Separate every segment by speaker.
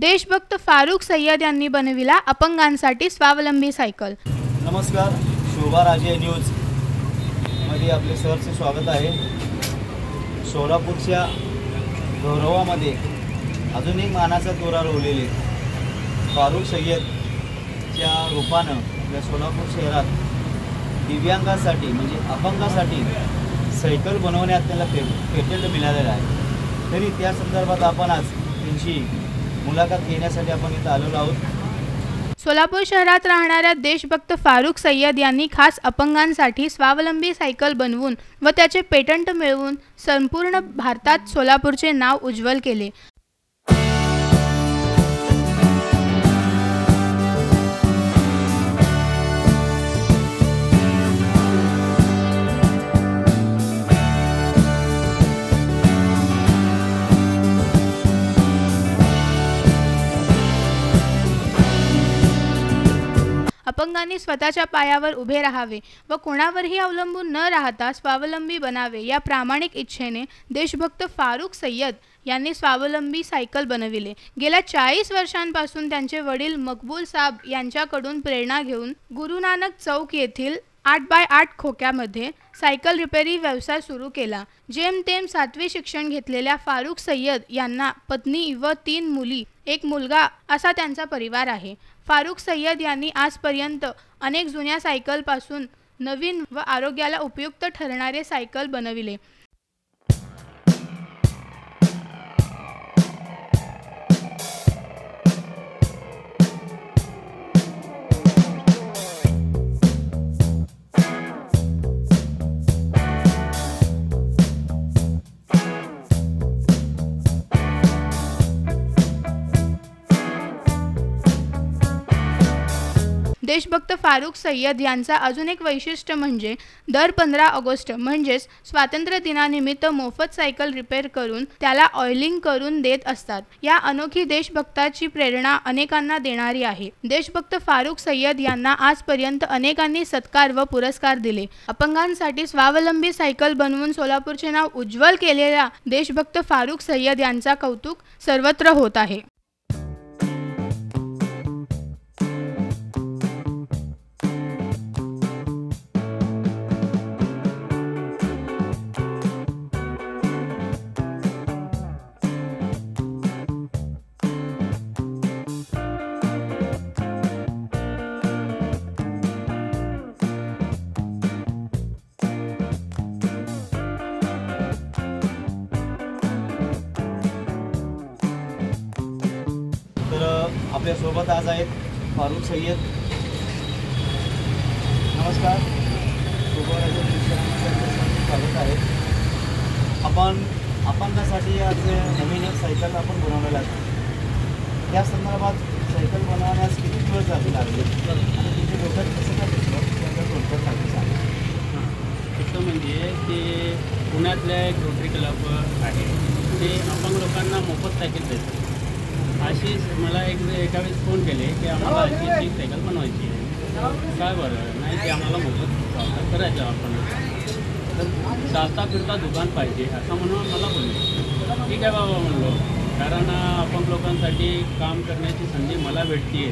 Speaker 1: देशभक्त फारुख सय्यद यांनी बनविला अपंगांसाठी स्वावलंबी सायकल।
Speaker 2: नमस्कार, शोभा राजे न्यूज मध्ये आपले सहर्ष स्वागत आहे। सोलापूरच्या गौरवामध्ये अजून एक मानाचा तुरा रोवलेले फारुख सय्यदच्या रूपानं या सोलापूर शहरात दिव्यांगासाठी म्हणजे अपंगासाठी सायकल बनवण्यात त्याला पेटंट मिळालेलं आहे। तरी त्या संदर्भात आपण आज त्यांची मुलाखत घेण्यासाठी आपण इथं आलेलो आहोत।
Speaker 1: सोलापूर शहरात राहणाऱ्या देशभक्त फारुख सय्यद यांनी खास अपंगांसाठी स्वावलंबी सायकल बनवून व त्याचे पेटंट मिळवून संपूर्ण भारतात सोलापूरचे नाव उज्ज्वल केले। अपंगांनी स्वतःच्या पायावर उभे राहावे व कोणावरही अवलंबून न राहता स्वावलंबी बनावे या प्रामाणिक इच्छेने देशभक्त फारुख सय्यद यांनी स्वावलंबी सायकल बनविले। गेल्या 40 वर्षांपासून त्यांचे वडील मकबूल साहब यांच्याकडून प्रेरणा घेऊन गुरु नानक चौक येथील 8x8 खोक्यामध्ये सायकल रिपेरी व्यवसाय सुरू केला। जेमतेम 7वी शिक्षण घेतलेल्या फारुख सय्यद यांना पत्नी व 3 मुली, 1 मुलगा असा त्यांचा परिवार आहे। फारुख सय्यद यांनी आजपर्यंत अनेक जुन्या सायकलपासून नवीन व आरोग्याला उपयुक्त ठरणारे सायकल बनविले। देशभक्त फारुख सय्यद यांचा अजून एक वैशिष्ट्य म्हणजे दर 15 ऑगस्ट म्हणजेच स्वातंत्र्य दिनानिमित्त मोफत सायकल रिपेअर करून त्याला ऑइलिंग करून देत असतात। या अनोखी देशभक्ताची प्रेरणा अनेकांना देणारी आहे। देशभक्त फारुख सय्यद यांना आजपर्यंत अनेकांनी सत्कार व पुरस्कार दिले। अपंगांसाठी स्वावलंबी सायकल बनवून सोलापूरचे नाव उज्ज्वल केलेल्या देशभक्त फारुख सय्यद यांचा कौतुक सर्वत्र होत आहे।
Speaker 2: आपल्या सोबत आज आहेत फारुख सय्यद। नमस्कार, स्वागत आहे। आपण अपंगासाठी आज नवीन एक सायकल आपण बनवलेला आहे। त्या संदर्भात सायकल बनवण्यास किती दिवस लागले आणि तुमच्या डोक्यात कसं काय थोडक्यात सांगा।
Speaker 3: एक म्हणजे ते पुण्यातल्या एक रोटरी क्लब आहे, ते अपंग लोकांना मोफत सायकल देतात। अशी मला एका वेळेस फोन केले की आम्हाला अशी सायकल बनवायची आहे, काय बरं नाही की आम्हाला मोफत करायचं आपण, तर चालता फिरता दुकान पाहिजे असं म्हणून मला बोलले। ठीक आहे बाबा म्हणलो, कारण अपंग लोकांसाठी काम करण्याची संधी मला भेटते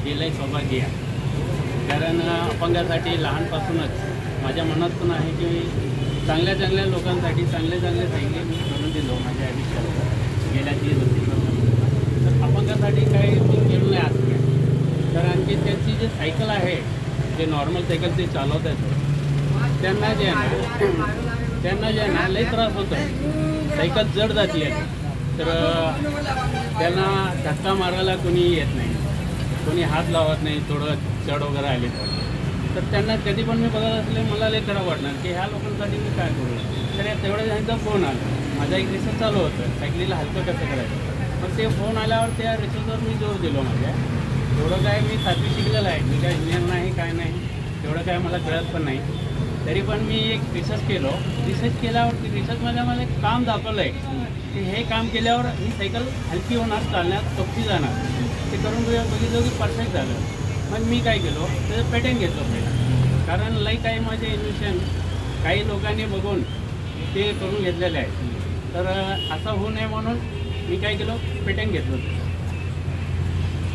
Speaker 3: हे लई सौभाग्य आहे। कारण अपंगासाठी लहानपासूनच माझ्या मनात पण आहे की चांगल्या लोकांसाठी चांगले सायकल मी करून दिलो माझ्या आयुष्यात गेल्या 30 वर्षांपासून। तर अपंगासाठी काही मी केलं नाही आज, कारण की त्यांची जी सायकल आहे जे नॉर्मल सायकल ते चालवत आहेत त्यांना जे आहे ना लई त्रास होतं। सायकल जड जाती आहे तर त्यांना धक्का मारायला कोणी येत नाही, कोणी हात लावत नाही, थोडं चढ वगैरे आले तर त्यांना कधी पण मी बघत असले मला लई खराब वाटणार की ह्या लोकांसाठी मी काय करू। तर तेवढ्या त्यांचा फोन आला, माझा एक रिसर्च चालू होतं सायकलीला हलकं कसं करायचं। मग ते फोन आल्यावर त्या रिसर्चवर मी जोर दिलो माझ्या। एवढं काय मी 7वी शिकलेलं आहे, मी काय इंजिनियर नाही काय नाही, तेवढं काय मला कळत पण नाही। तरी पण मी एक रिसर्च केल्यावरती रिसर्चमध्ये मला एक काम दाखवलं आहे की हे काम केल्यावर ही सायकल हलकी होणार, चालण्यात सोपी जाणार। ते करून बघितलं की परफेक्ट झालं। मग मी काय केलो, त्याचं पेटंट घेतलं पहिला, कारण लई काही माझे इन्व्हेन्शन काही लोकांनी बघून ते करून घेतलेले आहे। तर असं होऊ नये म्हणून मी काय केलं, पेटंट घेतलं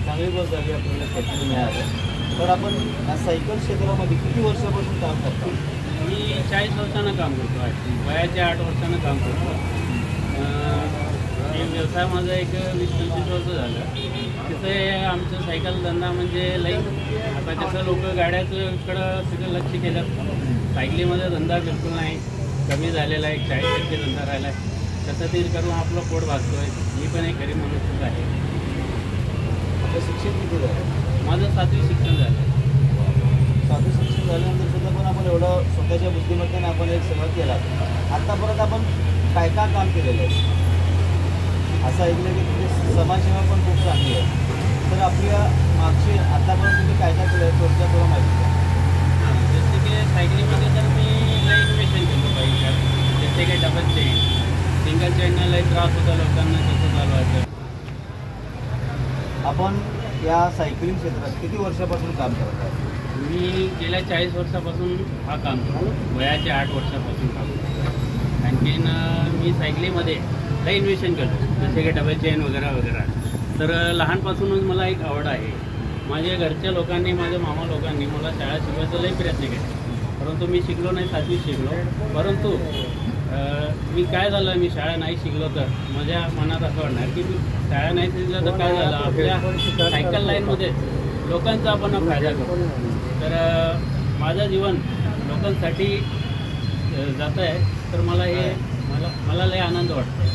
Speaker 2: चांगली गोष्ट झाली आपल्याला क्षेत्र मिळालं. तर आपण या सायकल क्षेत्रामध्ये किती वर्षापासून काम करता?
Speaker 3: मी 40 वर्षानं काम करतो आहे. वयाच्या 8 वर्षानं काम करतो. हे व्यवसाय माझा एक 20-25 वर्ष झालं. तिथे आमचं सायकल धंदा म्हणजे लई आता कसं लोक गाड्याकडं सगळं लक्ष केलं. सायकलीमध्ये धंदा बिलकुल नाही, कमी झालेला आहे. 40% धंदा राहिला आहे. तसं ते करून आपलं पोट भागतो आहे. मी पण एक गरीब माणूसच आहे.
Speaker 2: आपलं शिक्षण किती झालं?
Speaker 3: माझं 7वी शिक्षण झालं.
Speaker 2: 7वी शिक्षण झाल्यानंतर सुद्धा पण आपण एवढं स्वतःच्या बुद्धिमत्तेने आपण एक सगळं केला. आत्तापर्यंत आपण काय काय काम केलेलं आहे? असं ऐकलं की तुमची समाजसेवा पण खूप चांगली आहे. तर आपल्या मागचे आतापर्यंत तुम्ही काय काय केलं आहे थोडक्यात थोडं माहिती द्या.
Speaker 3: जसे की सायकलीमध्ये तर मी लई इन्व्हेस्टमेंट केलं पाहिजे. जसे की डबल चेन, सिंगल चेनला लई त्रास होता लोकांना, कसं चालवायचं.
Speaker 2: आपण या सायकलिंग क्षेत्रात किती वर्षापासून काम करत आहे?
Speaker 3: मी गेल्या 40 वर्षापासून हा काम करतो. वयाच्या 8 वर्षापासून काम करतो. आणखीन मी सायकलीमध्ये लई इन्व्हेस्टमेंट करतो. जसे की डबल चेन वगैरे वगैरे. तर लहानपासूनच मला एक आवड आहे. माझ्या घरच्या लोकांनी, माझ्या मामा लोकांनी मला शाळा शिकवायचा लई प्रयत्न केले. परंतु मी शिकलो नाही. 7वी शिकलो. परंतु मी काय झालं, मी शाळा नाही शिकलो तर माझ्या मनात असं वाटणार की मी शाळा नाही शिकलं तर काय झालं, आपल्या सायकल लाईनमध्ये लोकांचा आपण फायदा करतो. तर माझं जीवन लोकांसाठी जात आहे. तर मला हे मला लय आनंद वाटतो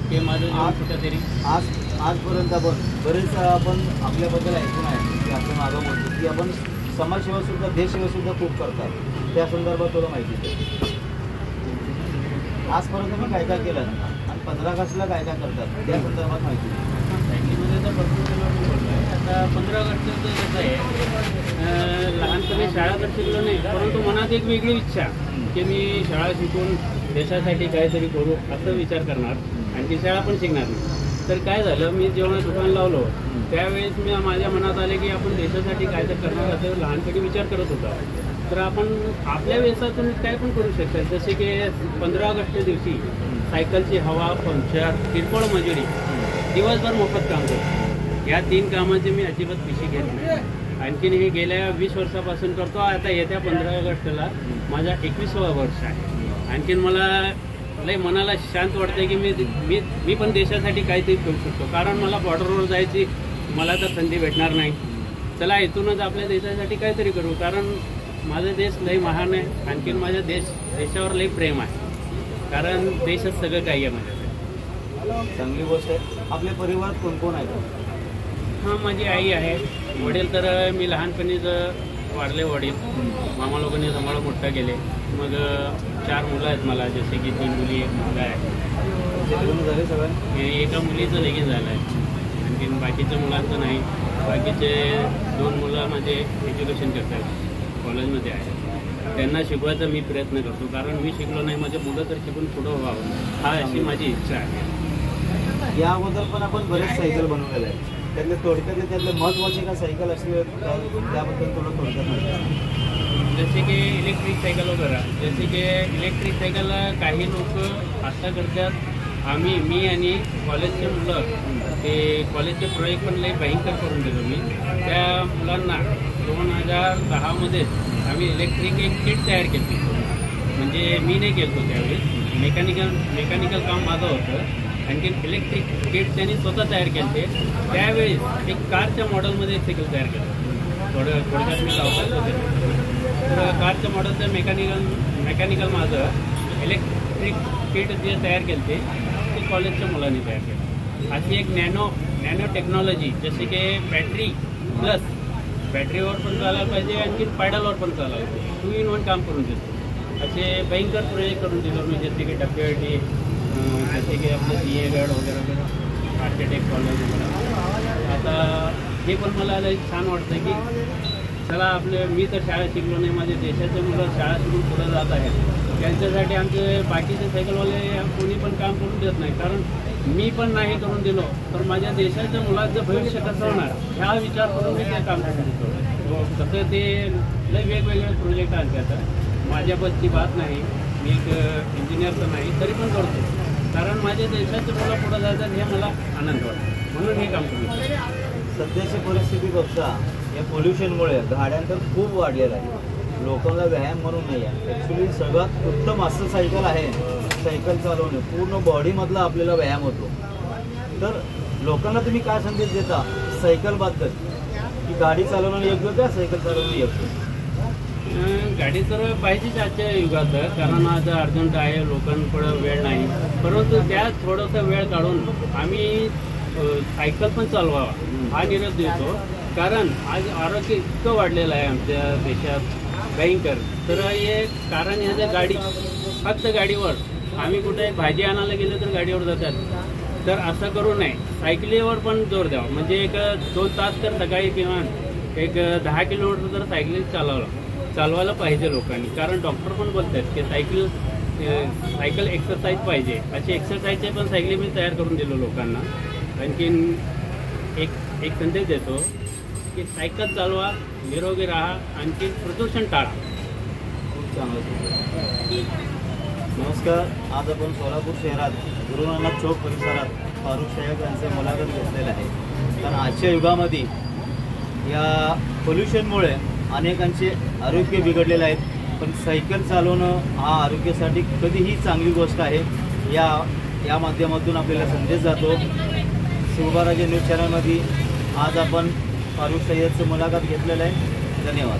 Speaker 3: की माझं जीवन कुठेतरी
Speaker 2: आजपर्यंत आपण बरेच आपण आपल्याबद्दल ऐकून आहे की आपण मागं बोलतो की आपण समाजसेवासुद्धा देशसेवासुद्धा खूप करतात. त्या संदर्भात थोडं माहिती द्या. आजपर्यंत मी काय काय केलं आणि 15 ऑगस्टला काय काय करतात त्या संदर्भात माहिती द्या.
Speaker 3: सायकलीमध्ये तर भरपूर केलं मी बोललो आहे. आता 15 ऑगस्टचं कसं आहे, लहानपणी शाळा तर शिकलो नाही, परंतु मनात एक वेगळी इच्छा की मी शाळा शिकून देशासाठी काहीतरी करू असं विचार करणार आणि ती शाळा पण शिकणार नाही. तर काय झालं, मी जेव्हा दुकान लावलो त्यावेळेस मी माझ्या मनात आले की आपण देशासाठी काय तर करणार असं लहानपणी विचार करत होता. तर आपण आपल्या व्यवसायातून काय पण करू शकतात. जसे की 15 ऑगस्टच्या दिवशी सायकलची हवा, पंक्चर, किरकोळ मजुरी, दिवसभर मोफत काम करतो. या 3 कामाचे मी अजिबात पिशी घेत नाही. आणखीन हे गेल्या 20 वर्षापासून करतो. आता येत्या 15 ऑगस्टला माझा 21वा वर्ष आहे. आणखीन मला लय मनाला शांत वाटते की मी पण देशासाठी काहीतरी करू शकतो. कारण मला बॉर्डरवर जायची मला तर संधी भेटणार नाही. चला इथूनच आपल्या देशासाठी काहीतरी करू. कारण माझा देश लय महान आहे. आणखीन माझ्या देशावर लय प्रेम आहे. कारण देशच सगळं काही आहे माझ्यासाठी.
Speaker 2: चांगली गोष्ट आहे. आपल्या परिवारात कोण कोण आहे?
Speaker 3: हां, माझी आई आहे. वडील तर मी लहानपणीच वाढले. वडील मामा लोकांनी सांभाळून मोठा केले. मग 4 मुलं आहेत मला. जसे की 3 मुली, 1 मुलगा आहे.
Speaker 2: लग्न झाले सगळं?
Speaker 3: एका मुलीचं लगीन झालं आहे. आणखीन बाकीच्या मुलांचं नाही. बाकीचे 2 मुलं माझे एज्युकेशन करतात, कॉलेजमध्ये आहे. त्यांना शिकवायचा मी प्रयत्न करतो. कारण मी शिकलो नाही, माझे मुलं तर शिकून पुढं व्हावं हा अशी माझी इच्छा आहे.
Speaker 2: या अगोदर पण आपण बरेच सायकल बनवलेलं आहे. त्यातले थोडक्यात त्यातले महत्त्वाचे का सायकल असली त्याबद्दल थोडं थोडक्यात माहिती.
Speaker 3: जसे की इलेक्ट्रिक सायकल वगैरे. जसे की इलेक्ट्रिक सायकल काही लोक आता करतात. मी आणि कॉलेजचे मुलं ते कॉलेजचे प्रोजेक्ट पण लई भयंकर करून दिलो मी. त्या मुलांना 2010 आम्ही इलेक्ट्रिक एक किट तयार केली. म्हणजे मी नाही केलं त्यावेळेस, मेकॅनिकल काम माझं होतं. आणखीन इलेक्ट्रिक किट त्यांनी स्वतः तयार केले. त्यावेळेस एक कारच्या मॉडेलमध्ये एक सायकल तयार केलं. थोडक्यात मी लावतात होते. तर कारच्या मॉडेलचं मेकॅनिकल माझं इलेक्ट्रिक किट जे तयार केलं ते कॉलेजच्या मुलांनी तयार केलं. अशी एक नॅनो टेक्नॉलॉजी, जसे की बॅटरी प्लस बॅटरीवर पण चालायला पाहिजे, आणखी पॅडलवर पण चालायला पाहिजे. 2 in 1 काम करून देतो. असे भयंकर प्रोजेक्ट करून दिलो मी. जसे की WIT, जसे की आपलं CA गड वगैरे वगैरे, आर्किटेक्ट कॉलेज वगैरे. आता हे पण मला लई छान वाटतं की चला मी तर शाळा शिकलो नाही, माझ्या देशाचे मुलं शाळा शिकून पुढे जात आहेत. त्यांच्यासाठी आमचे बाकीचे सायकलवाले कोणी पण काम करून देत नाही. कारण मी पण नाही करून दिलो तर माझ्या देशाच्या मुलाचं भविष्य कसं होणार ह्या विचार करून मी ते काम करून देतो. तसं ते लई वेगवेगळे प्रोजेक्ट आहेत. आता माझ्या बसची बात नाही, मी एक इंजिनियर तर नाही, तरी पण करतो. कारण माझ्या देशाचे मुलं पुढे जातात हे मला आनंद वाटतो, म्हणून हे काम करतो.
Speaker 2: सध्याची परिस्थिती बघता या पोल्युशनमुळे गाड्यांतर खूप वाढलेला आहे. लोकांना व्यायाम म्हणून नाही आहे. ॲक्च्युली सगळ्यात उत्तम असं सायकल आहे, सायकल चालवणे पूर्ण बॉडीमधला आपल्याला व्यायाम होतो. तर लोकांना तुम्ही काय संदेश देता सायकलबद्दल, की गाडी चालवणं योग्य का सायकल चालवणं योग्य?
Speaker 3: गाडी तर पाहिजेच आजच्या युगात, कारण आज अर्जंट आहे, लोकांकडं वेळ नाही. परंतु त्यात थोडासा वेळ काढून आम्ही सायकल पण चालवावा हा निर्णय देतो. कारण आज आरोग्य इतकं वाढलेलं आहे आमच्या देशात भयंकर. तर हे कारण ह्याचं गाडी, फक्त गाडीवर आम्ही कुठे भाजी आणायला गेलो तर गाडीवर जातात. तर असं करू नये, सायकलीवर पण जोर द्यावा. म्हणजे एक 2 तास तर सकाळी किंवा एक 10 किलोमीटर तर सायकली चालवायला पाहिजे लोकांनी. कारण डॉक्टर पण बोलतात की सायकल एक्सरसाइज पाहिजे. असे एक्सरसाइजचे पण सायकली मी तयार करून दिलो लोकांना. आणखीन एक संदेश देतो की सायकल चालवा, निरोगी राहा, आणखी प्रदूषण टाळा.
Speaker 2: खूप चांगलं. नमस्कार. आज आपण सोलापूर शहरात गुरु नानक चौक परिसरात फारुख सय्यद यांचे मुलाखत घेतलेलं आहे. कारण आजच्या युगामध्ये या पोल्युशनमुळे अनेकांचे आरोग्य बिघडलेले आहेत. पण सायकल चालवणं हा आरोग्यासाठी कधीही चांगली गोष्ट आहे. या माध्यमातून आपल्याला संदेश जातो. शिवबाराजे न्यूज चॅनलमध्ये आज आपण फारुख सय्यदचं मुलाखत घेतलेलं आहे. धन्यवाद.